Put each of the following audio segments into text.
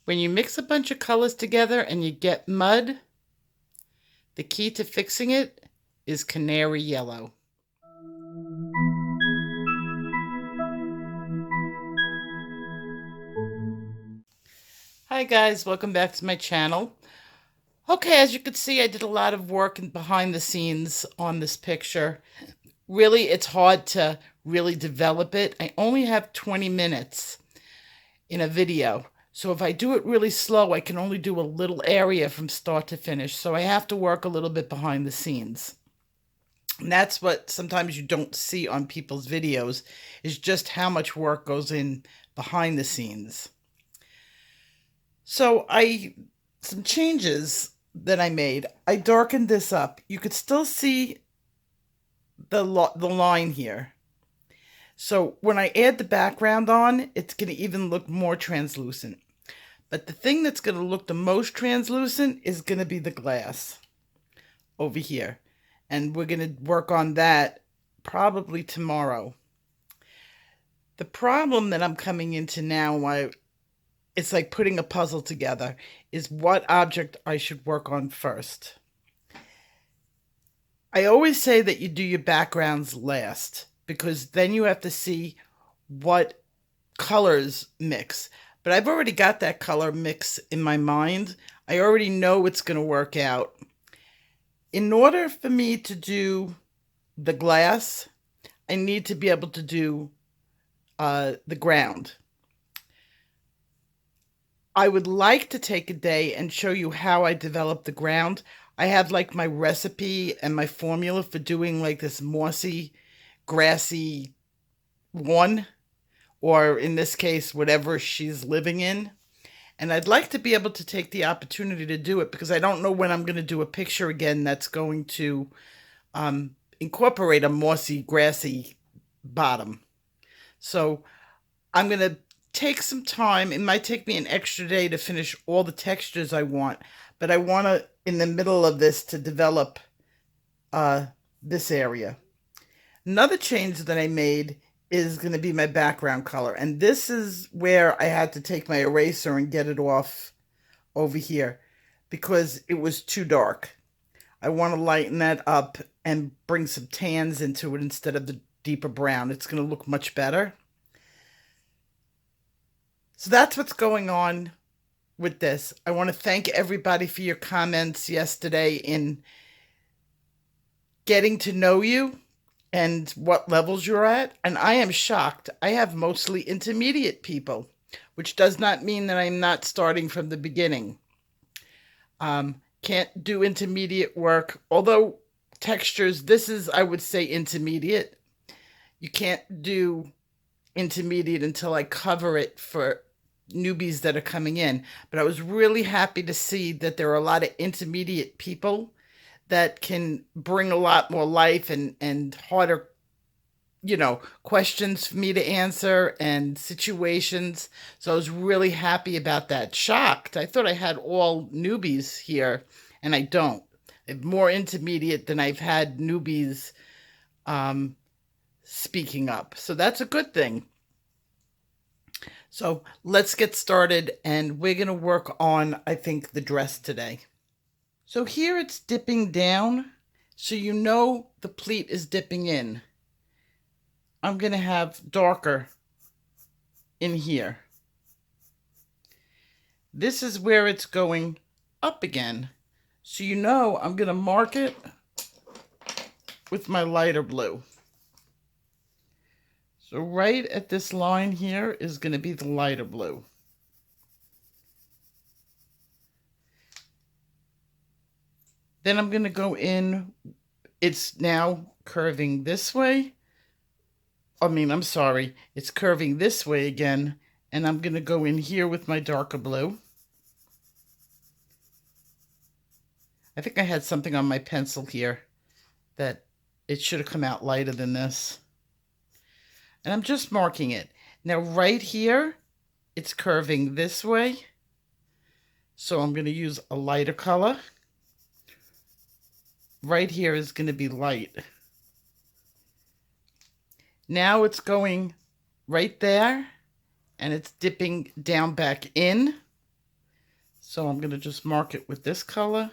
When you mix a bunch of colors together and you get mud, the key to fixing it is canary yellow. Hi guys, welcome back to my channel. Okay, as you can see, I did a lot of work behind the scenes on this picture. Really, it's hard to really develop it. I only have 20 minutes in a video. So if I do it really slow, I can only do a little area from start to finish. So I have to work a little bit behind the scenes. And that's what sometimes you don't see on people's videos, is just how much work goes in behind the scenes. So some changes that I made. I darkened this up. You could still see the line here. So when I add the background on, it's going to even look more translucent. But the thing that's going to look the most translucent is going to be the glass over here. And we're going to work on that probably tomorrow. The problem that I'm coming into now, why it's like putting a puzzle together, is what object I should work on first. I always say that you do your backgrounds last, because then you have to see what colors mix. But I've already got that color mix in my mind. I already know it's going to work out. In order for me to do the glass, I need to be able to do the ground. I would like to take a day and show you how I develop the ground. I have like my recipe and my formula for doing like this mossy, grassy lawn, or in this case, whatever she's living in. And I'd like to be able to take the opportunity to do it, because I don't know when I'm going to do a picture again that's going to incorporate a mossy, grassy bottom. So I'm going to take some time. It might take me an extra day to finish all the textures I want, but I want to, in the middle of this, to develop this area. Another change that I made is going to be my background color. And this is where I had to take my eraser and get it off over here, because it was too dark. I want to lighten that up and bring some tans into it instead of the deeper brown. It's going to look much better. So that's what's going on with this. I want to thank everybody for your comments yesterday in getting to know you and what levels you're at. And I am shocked. I have mostly intermediate people, which does not mean that I'm not starting from the beginning. Can't do intermediate work, although textures, this is, I would say, intermediate. You can't do intermediate until I cover it for newbies that are coming in. But I was really happy to see that there are a lot of intermediate people that can bring a lot more life and harder, questions for me to answer and situations. So I was really happy about that. Shocked. I thought I had all newbies here, and I don't. I have more intermediate than I've had newbies speaking up. So that's a good thing. So let's get started, and we're going to work on, I think, the dress today. So here it's dipping down, so you know the pleat is dipping in. I'm going to have darker in here. This is where it's going up again. So you know I'm going to mark it with my lighter blue. So right at this line here is going to be the lighter blue. Then I'm going to go in. It's now curving this way. It's curving this way again. And I'm going to go in here with my darker blue. I think I had something on my pencil here that it should have come out lighter than this. And I'm just marking it. Now right here, it's curving this way. So I'm going to use a lighter color. Right here is going to be light. Now it's going right there, and it's dipping down back in. So I'm going to just mark it with this color.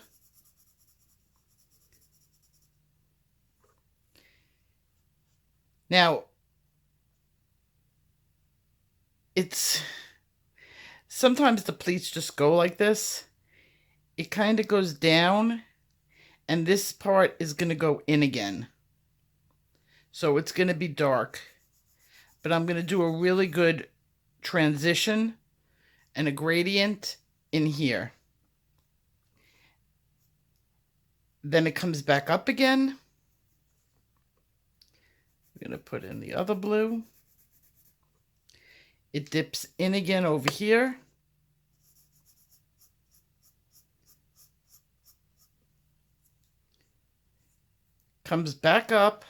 Now, sometimes the pleats just go like this. It kind of goes down, and this part is going to go in again. So it's going to be dark. But I'm going to do a really good transition and a gradient in here. Then it comes back up again. We're going to put in the other blue. It dips in again over here. Comes back up.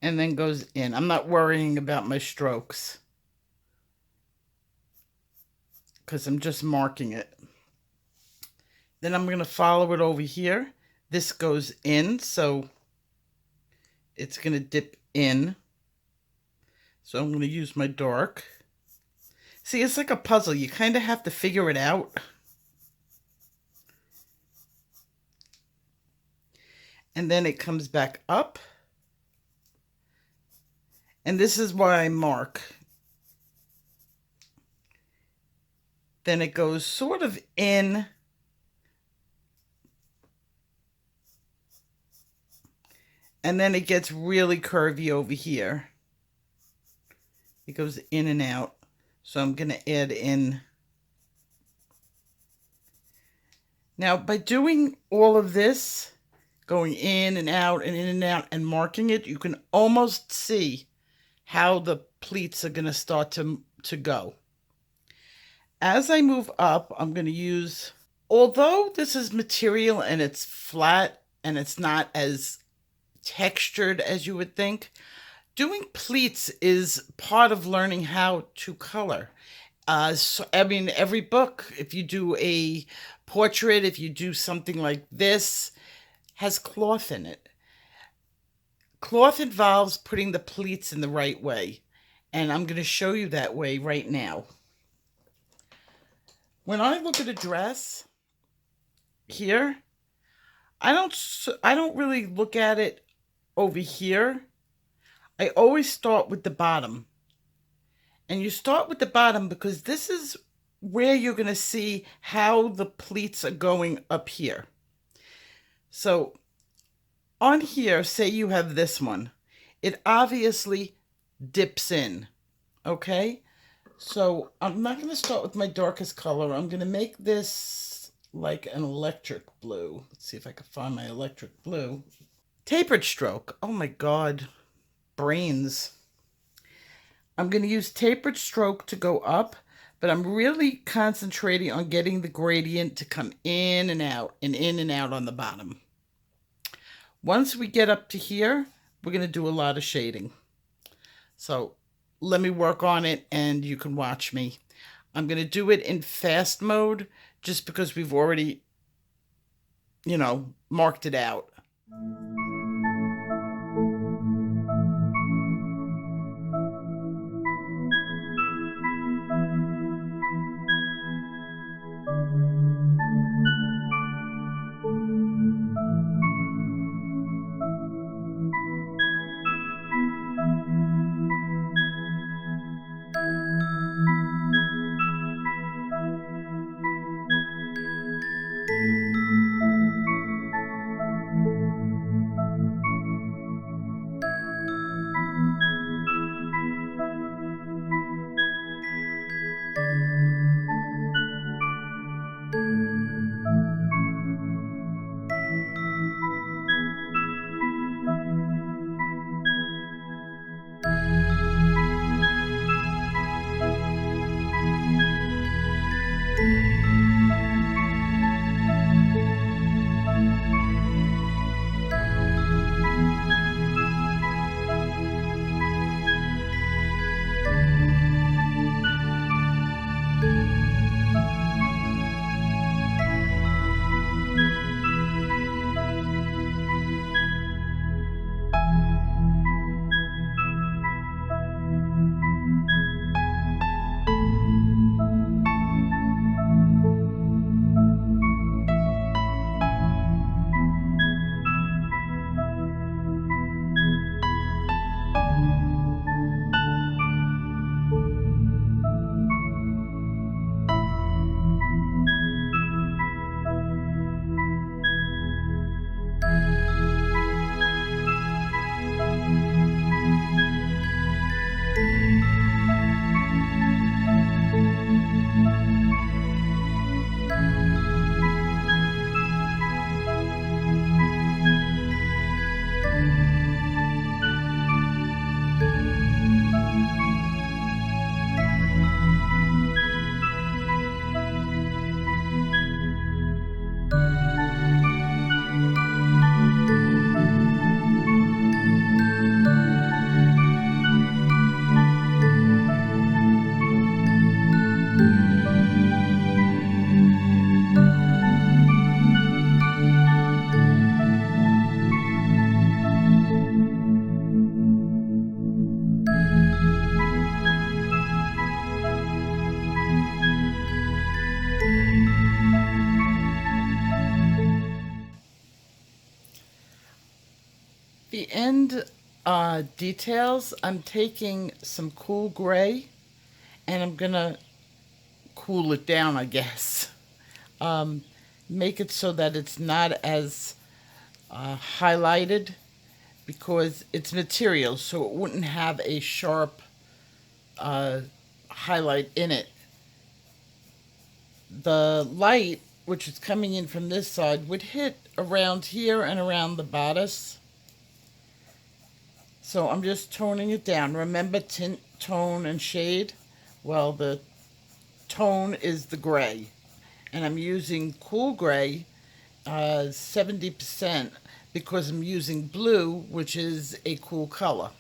And then goes in. I'm not worrying about my strokes, because I'm just marking it. Then I'm going to follow it over here. This goes in, so it's going to dip in. So I'm going to use my dark. See, it's like a puzzle. You kind of have to figure it out. And then it comes back up. And this is why I mark. Then it goes sort of in. And then it gets really curvy over here. It goes in and out. So I'm going to add in. Now, by doing all of this, going in and out and in and out and marking it, you can almost see how the pleats are going to start to go. As I move up, I'm going to use, although this is material and it's flat and it's not as textured as you would think, doing pleats is part of learning how to color. So, I mean, every book, if you do a portrait, if you do something like this, has cloth in it. Cloth involves putting the pleats in the right way, and I'm going to show you that way right now. When I look at a dress here, I don't really look at it over here. I always start with the bottom. And you start with the bottom because this is where you're going to see how the pleats are going up here. So on here, say you have this one. It obviously dips in, okay? So I'm not going to start with my darkest color. I'm going to make this like an electric blue. Let's see if I can find my electric blue. Tapered stroke. Oh my God. Brains. I'm going to use tapered stroke to go up, but I'm really concentrating on getting the gradient to come in and out on the bottom. Once we get up to here, we're going to do a lot of shading. So let me work on it and you can watch me. I'm going to do it in fast mode just because we've already, marked it out. details, I'm taking some cool gray and I'm gonna cool it down, I guess. Um, Make it so that it's not as highlighted because it's material, so it wouldn't have a sharp uh, highlight in it. The light, which is coming in from this side, would hit around here and around the bodice. So I'm just toning it down. Remember tint, tone, and shade? Well, the tone is the gray. And I'm using cool gray, 70%, because I'm using blue, which is a cool color.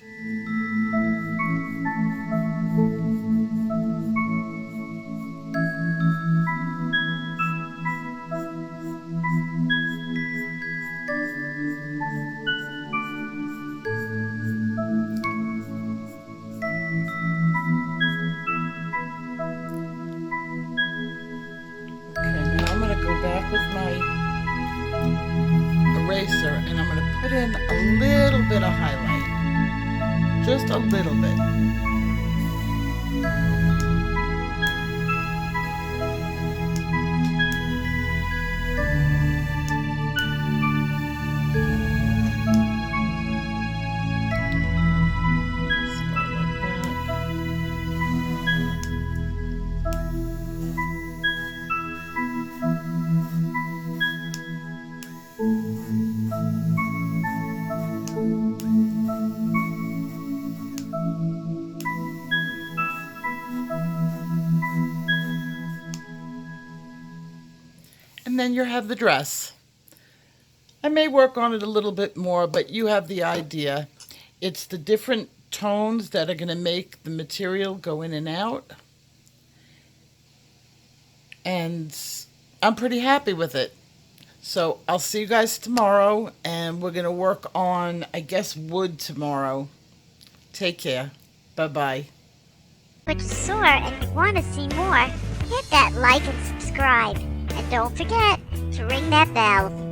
Okay, now I'm going to go back with my eraser and I'm going to put in a little bit of highlight. Just a little bit. And then you have the dress. I may work on it a little bit more, but you have the idea. It's the different tones that are going to make the material go in and out. And I'm pretty happy with it. So I'll see you guys tomorrow, and we're going to work on, I guess, wood tomorrow. Take care. Bye-bye. What you saw and you want to see more, hit that like and subscribe. And don't forget to ring that bell.